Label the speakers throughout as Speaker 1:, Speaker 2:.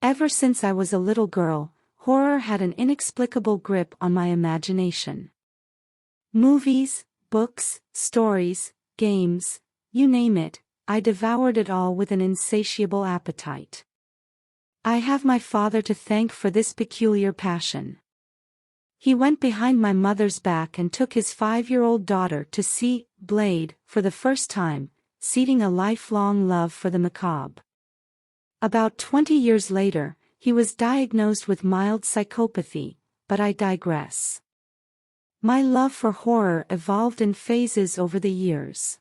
Speaker 1: Ever since I was a little girl, horror had an inexplicable grip on my imagination. Movies, books, stories, games, you name it, I devoured it all with an insatiable appetite. I have my father to thank for this peculiar passion. He went behind my mother's back and took his 5-year-old daughter to see Blade for the first time, seeding a lifelong love for the macabre. About 20 years later, he was diagnosed with mild psychopathy, but I digress. My love for horror evolved in phases over the years.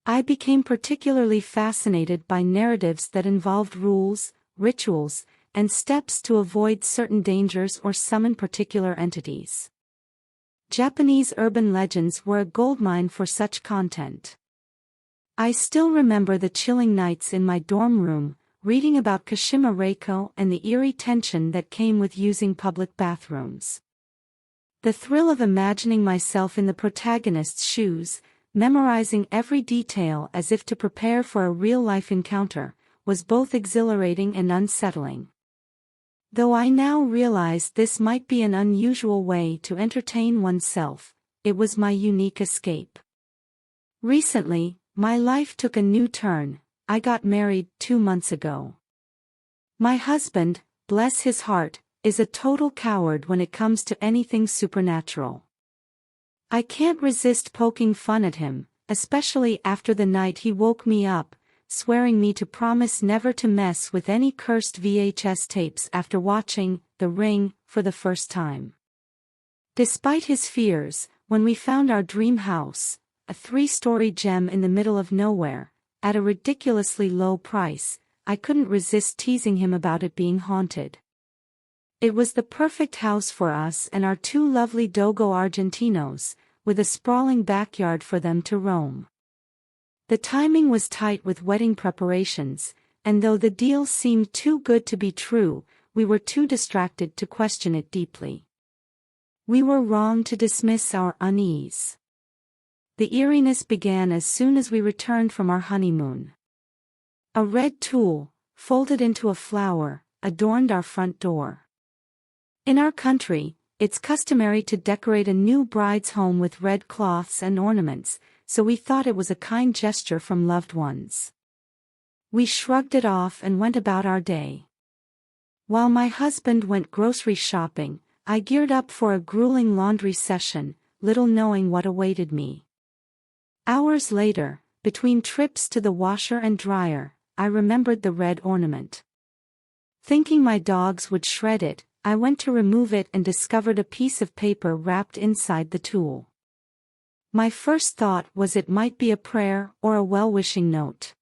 Speaker 1: I became particularly fascinated by narratives that involved rules, rituals, and steps to avoid certain dangers or summon particular entities. Japanese urban legends were a goldmine for such content. I still remember the chilling nights in my dorm room, reading about Kashima and the eerie tension that came with using public bathrooms. The thrill of imagining myself in the protagonist's shoes, memorizing every detail as if to prepare for a real-life encounter, was both exhilarating and unsettling. Though I now realize this might be an unusual way to entertain oneself, it was my unique escape. Recently, my life took a new turn. I got married 2 months ago. My husband, bless his heart, is a total coward when it comes to anything supernatural. I can't resist poking fun at him, especially after the night he woke me up, swearing me to promise never to mess with any cursed VHS tapes after watching The Ring for the first time. Despite his fears, when we found our dream house, a 3-story gem in the middle of nowhere, at a ridiculously low price, I couldn't resist teasing him about it being haunted. It was the perfect house for us and our 2 lovely Dogo Argentinos, with a sprawling backyard for them to roam. The timing was tight with wedding preparations, and though the deal seemed too good to be true, we were too distracted to question it deeply. We were wrong to dismiss our unease. The eeriness began as soon as we returned from our honeymoon. A red tulle, folded into a flower, adorned our front door. In our country, it's customary to decorate a new bride's home with red cloths and ornaments, so we thought it was a kind gesture from loved ones. We shrugged it off and went about our day. While my husband went grocery shopping, I geared up for a grueling laundry session, little knowing what awaited me. Hours later, between trips to the washer and dryer, I remembered the red ornament. Thinking my dogs would shred it, I went to remove it and discovered a piece of paper wrapped inside the tulle. My first thought was it might be a prayer or a well-wishing note.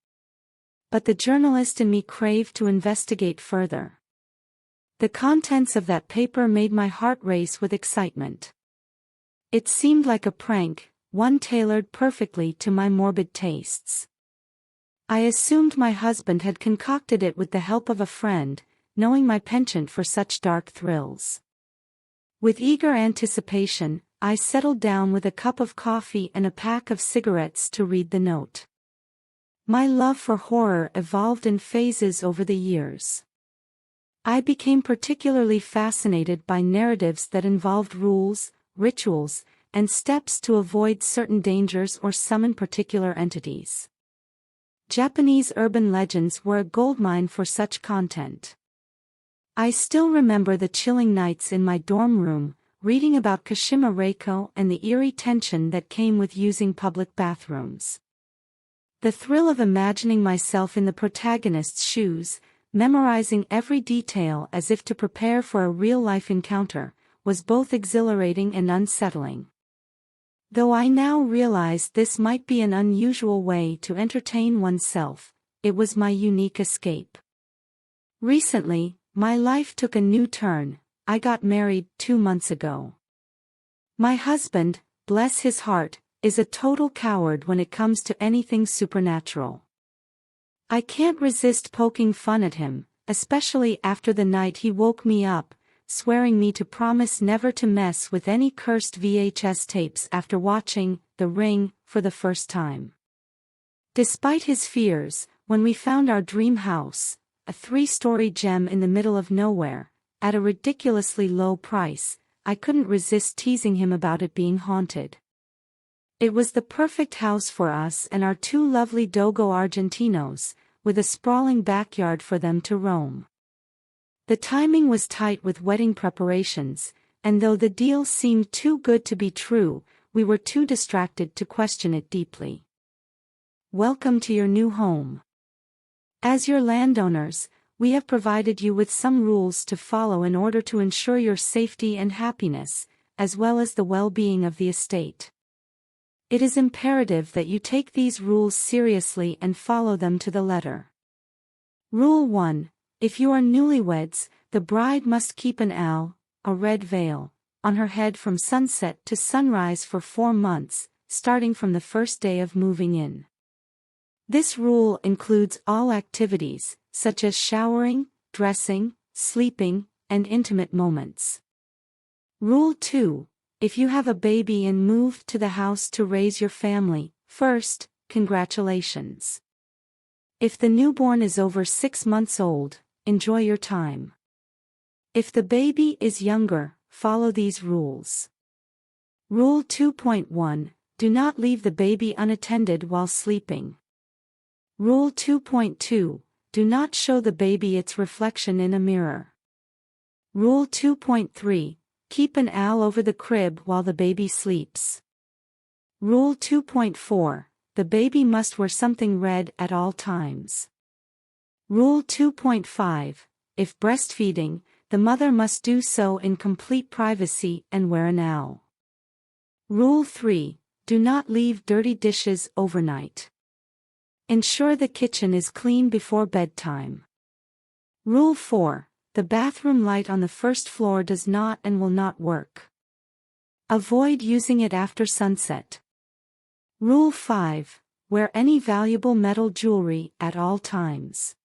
Speaker 1: But the journalist in me craved to investigate further. The contents of that paper made my heart race with excitement. It seemed like a prank, one tailored perfectly to my morbid tastes. I assumed my husband had concocted it with the help of a friend, knowing my penchant for such dark thrills. With eager anticipation, I settled down with a cup of coffee and a pack of cigarettes to read the note. My love for horror evolved in phases over the years. I became particularly fascinated by narratives that involved rules, rituals, and steps to avoid certain dangers or summon particular entities. Japanese urban legends were a goldmine for such content. I still remember the chilling nights in my dorm room, reading about Kashima and the eerie tension that came with using public bathrooms. The thrill of imagining myself in the protagonist's shoes, memorizing every detail as if to prepare for a real-life encounter, was both exhilarating and unsettling. Though I now realize this might be an unusual way to entertain oneself, it was my unique escape. Recently, my life took a new turn. I got married 2 months ago. My husband, bless his heart, is a total coward when it comes to anything supernatural. I can't resist poking fun at him, especially after the night he woke me up, swearing me to promise never to mess with any cursed VHS tapes after watching The Ring for the first time. Despite his fears, when we found our dream house, a a 3-story gem in the middle of nowhere, at a ridiculously low price. I couldn't resist teasing him about it being haunted. It was the perfect house for us and our 2 lovely dogo argentinos, with a sprawling backyard for them to roam. The timing was tight with wedding preparations, and though the deal seemed too good to be true, we were too distracted to question it deeply. Welcome to your new home. As your landowners, we have provided you with some rules to follow in order to ensure your safety and happiness, as well as the well-being of the estate. It is imperative that you take these rules seriously and follow them to the letter. Rule 1. If you are newlyweds, the bride must keep a red veil, on her head from sunset to sunrise for 4 months, starting from the first day of moving in. This rule includes all activities, such as showering, dressing, sleeping, and intimate moments. Rule 2. If you have a baby and moved to the house to raise your family, first, congratulations. If the newborn is over 6 months old, enjoy your time. If the baby is younger, follow these rules. Rule 2.1. Do not leave the baby unattended while sleeping. Rule 2.2. Do not show the baby its reflection in a mirror. Rule 2.3. Keep an owl over the crib while the baby sleeps. Rule 2.4. The baby must wear something red at all times. Rule 2.5. If breastfeeding, the mother must do so in complete privacy and wear an owl. Rule 3. Do not leave dirty dishes overnight. Ensure the kitchen is clean before bedtime. Rule 4. The bathroom light on the first floor does not and will not work. Avoid using it after sunset. Rule 5. Wear any valuable metal jewelry at all times.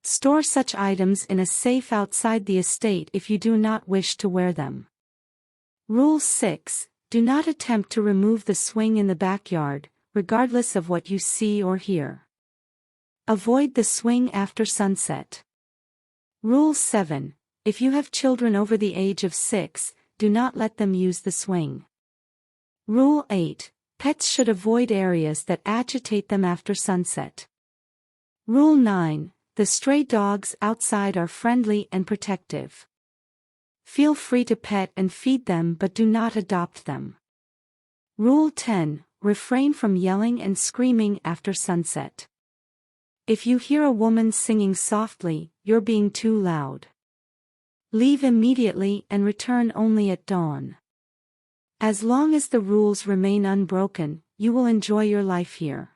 Speaker 1: Store such items in a safe outside the estate if you do not wish to wear them. Rule 6. Do not attempt to remove the swing in the backyard, regardless of what you see or hear. Avoid the swing after sunset. Rule 7. If you have children over the age of 6, do not let them use the swing. Rule 8. Pets should avoid areas that agitate them after sunset. Rule 9. The stray dogs outside are friendly and protective. Feel free to pet and feed them but do not adopt them. Rule 10. Refrain from yelling and screaming after sunset. If you hear a woman singing softly, you're being too loud. Leave immediately and return only at dawn. As long as the rules remain unbroken, you will enjoy your life here.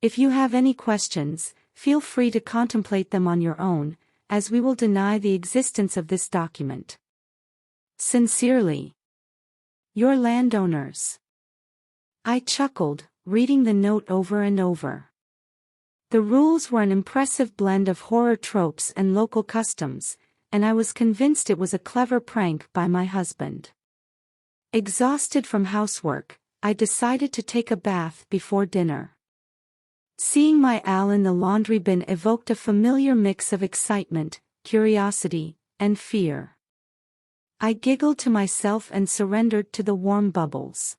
Speaker 1: If you have any questions, feel free to contemplate them on your own, as we will deny the existence of this document. Sincerely, your landowners. I chuckled, reading the note over and over. The rules were an impressive blend of horror tropes and local customs, and I was convinced it was a clever prank by my husband. Exhausted from housework, I decided to take a bath before dinner. Seeing my owl in the laundry bin evoked a familiar mix of excitement, curiosity, and fear. I giggled to myself and surrendered to the warm bubbles.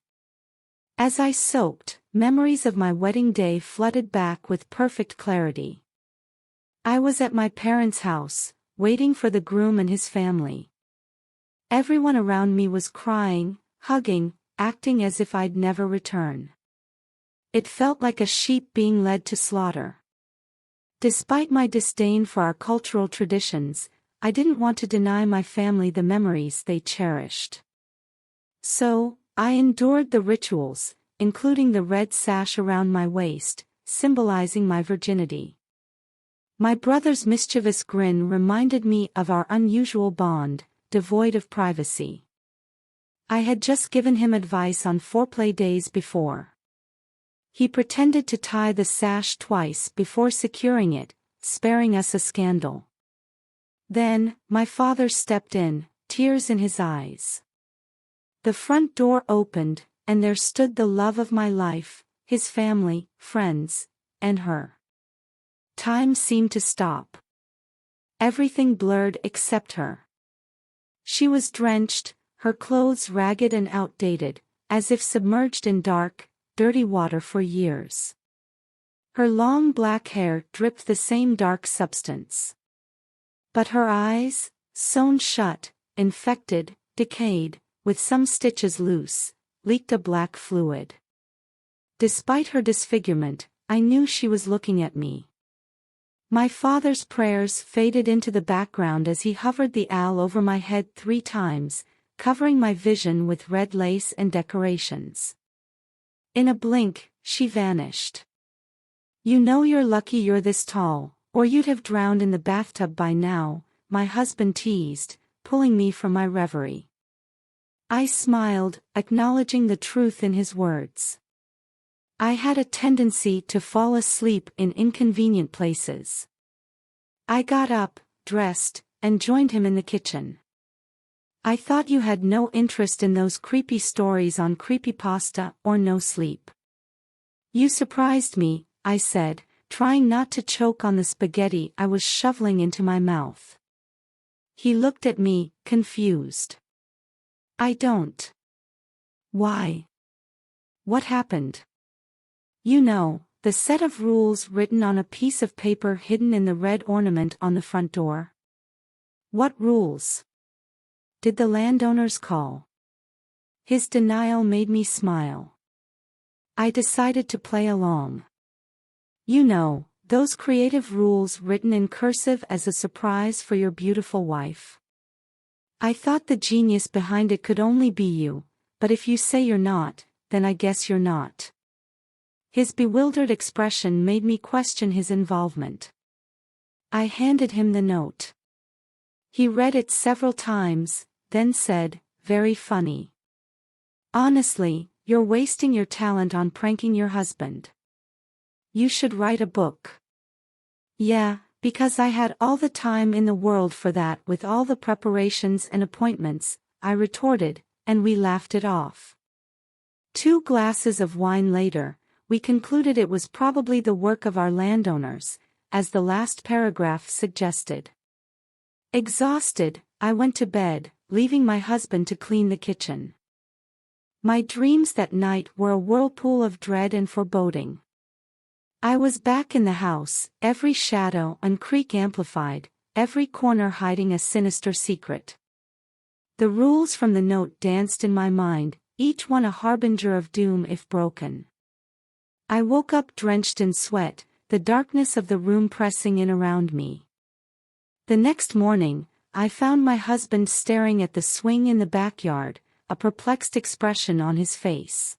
Speaker 1: As I soaked, memories of my wedding day flooded back with perfect clarity. I was at my parents' house, waiting for the groom and his family. Everyone around me was crying, hugging, acting as if I'd never return. It felt like a sheep being led to slaughter. Despite my disdain for our cultural traditions, I didn't want to deny my family the memories they cherished. So, I endured the rituals, including the red sash around my waist, symbolizing my virginity. My brother's mischievous grin reminded me of our unusual bond, devoid of privacy. I had just given him advice on foreplay days before. He pretended to tie the sash twice before securing it, sparing us a scandal. Then, my father stepped in, tears in his eyes. The front door opened, and there stood the love of my life, his family, friends, and her. Time seemed to stop. Everything blurred except her. She was drenched, her clothes ragged and outdated, as if submerged in dark, dirty water for years. Her long black hair dripped the same dark substance. But her eyes, sewn shut, infected, decayed, with some stitches loose, leaked a black fluid. Despite her disfigurement, I knew she was looking at me. My father's prayers faded into the background as he hovered the owl over my head 3 times, covering my vision with red lace and decorations. In a blink, she vanished. "You know you're lucky you're this tall, or you'd have drowned in the bathtub by now," my husband teased, pulling me from my reverie. I smiled, acknowledging the truth in his words. I had a tendency to fall asleep in inconvenient places. I got up, dressed, and joined him in the kitchen. "I thought you had no interest in those creepy stories on creepypasta or no sleep." "You surprised me," I said, trying not to choke on the spaghetti I was shoveling into my mouth. He looked at me, confused. "I don't." "Why? What happened?" "You know, the set of rules written on a piece of paper hidden in the red ornament on the front door." "What rules?" "Did the landowners call?" His denial made me smile. I decided to play along. "You know, those creative rules written in cursive as a surprise for your beautiful wife. I thought the genius behind it could only be you, but if you say you're not, then I guess you're not." His bewildered expression made me question his involvement. I handed him the note. He read it several times, then said, "Very funny. Honestly, you're wasting your talent on pranking your husband. You should write a book." "Yeah, because I had all the time in the world for that with all the preparations and appointments," I retorted, and we laughed it off. 2 glasses of wine later, we concluded it was probably the work of our landowners, as the last paragraph suggested. Exhausted, I went to bed, leaving my husband to clean the kitchen. My dreams that night were a whirlpool of dread and foreboding. I was back in the house, every shadow and creak amplified, every corner hiding a sinister secret. The rules from the note danced in my mind, each one a harbinger of doom if broken. I woke up drenched in sweat, the darkness of the room pressing in around me. The next morning, I found my husband staring at the swing in the backyard, a perplexed expression on his face.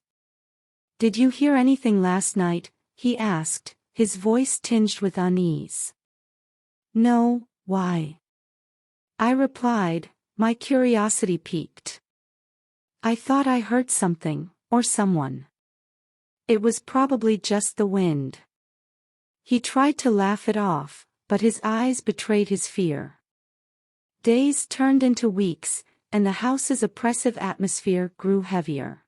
Speaker 1: "Did you hear anything last night?" he asked, his voice tinged with unease. "No, why?" I replied, my curiosity piqued. "I thought I heard something, or someone. It was probably just the wind." He tried to laugh it off, but his eyes betrayed his fear. Days turned into weeks, and the house's oppressive atmosphere grew heavier.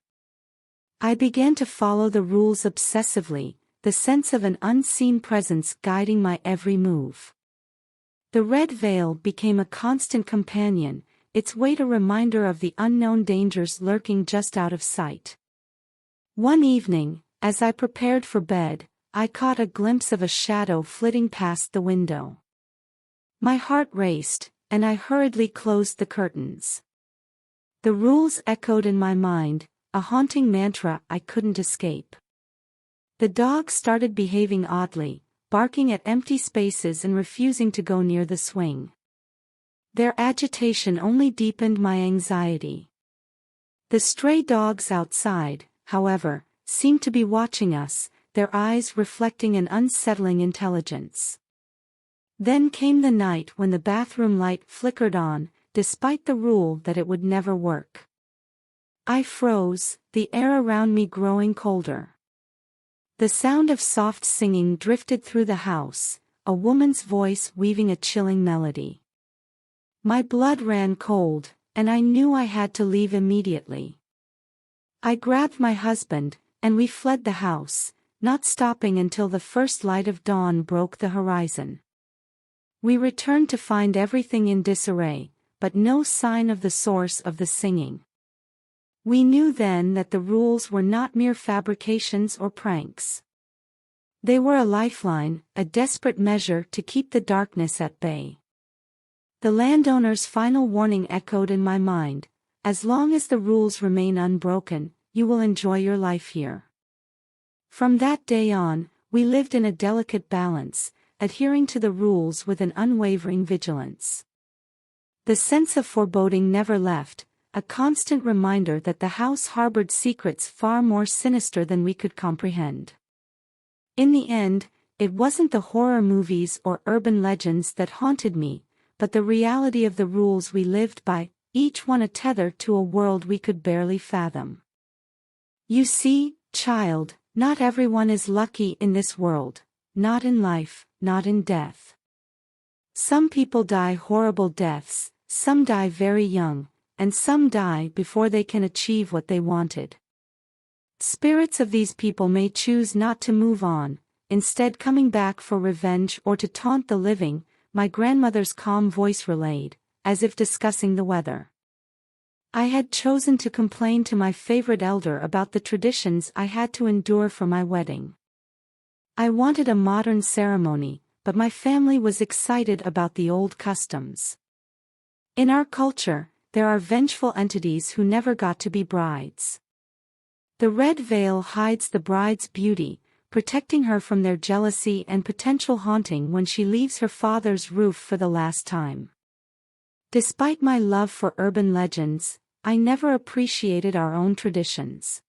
Speaker 1: I began to follow the rules obsessively, the sense of an unseen presence guiding my every move. The red veil became a constant companion, its weight a reminder of the unknown dangers lurking just out of sight. One evening, as I prepared for bed, I caught a glimpse of a shadow flitting past the window. My heart raced, and I hurriedly closed the curtains. The rules echoed in my mind, a haunting mantra I couldn't escape. The dogs started behaving oddly, barking at empty spaces and refusing to go near the swing. Their agitation only deepened my anxiety. The stray dogs outside, however, seemed to be watching us, their eyes reflecting an unsettling intelligence. Then came the night when the bathroom light flickered on, despite the rule that it would never work. I froze, the air around me growing colder. The sound of soft singing drifted through the house, a woman's voice weaving a chilling melody. My blood ran cold, and I knew I had to leave immediately. I grabbed my husband, and we fled the house, not stopping until the first light of dawn broke the horizon. We returned to find everything in disarray, but no sign of the source of the singing. We knew then that the rules were not mere fabrications or pranks. They were a lifeline, a desperate measure to keep the darkness at bay. The landowner's final warning echoed in my mind: as long as the rules remain unbroken, you will enjoy your life here. From that day on, we lived in a delicate balance, adhering to the rules with an unwavering vigilance. The sense of foreboding never left, a constant reminder that the house harbored secrets far more sinister than we could comprehend. In the end, it wasn't the horror movies or urban legends that haunted me, but the reality of the rules we lived by, each one a tether to a world we could barely fathom. You see, child, not everyone is lucky in this world, not in life, not in death. Some people die horrible deaths, some die very young, and some die before they can achieve what they wanted. Spirits of these people may choose not to move on, instead coming back for revenge or to taunt the living, my grandmother's calm voice relayed, as if discussing the weather. I had chosen to complain to my favorite elder about the traditions I had to endure for my wedding. I wanted a modern ceremony, but my family was excited about the old customs. In our culture, there are vengeful entities who never got to be brides. The red veil hides the bride's beauty, protecting her from their jealousy and potential haunting when she leaves her father's roof for the last time. Despite my love for urban legends, I never appreciated our own traditions.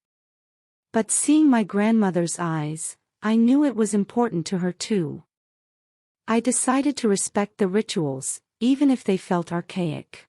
Speaker 1: But seeing my grandmother's eyes, I knew it was important to her too. I decided to respect the rituals, even if they felt archaic.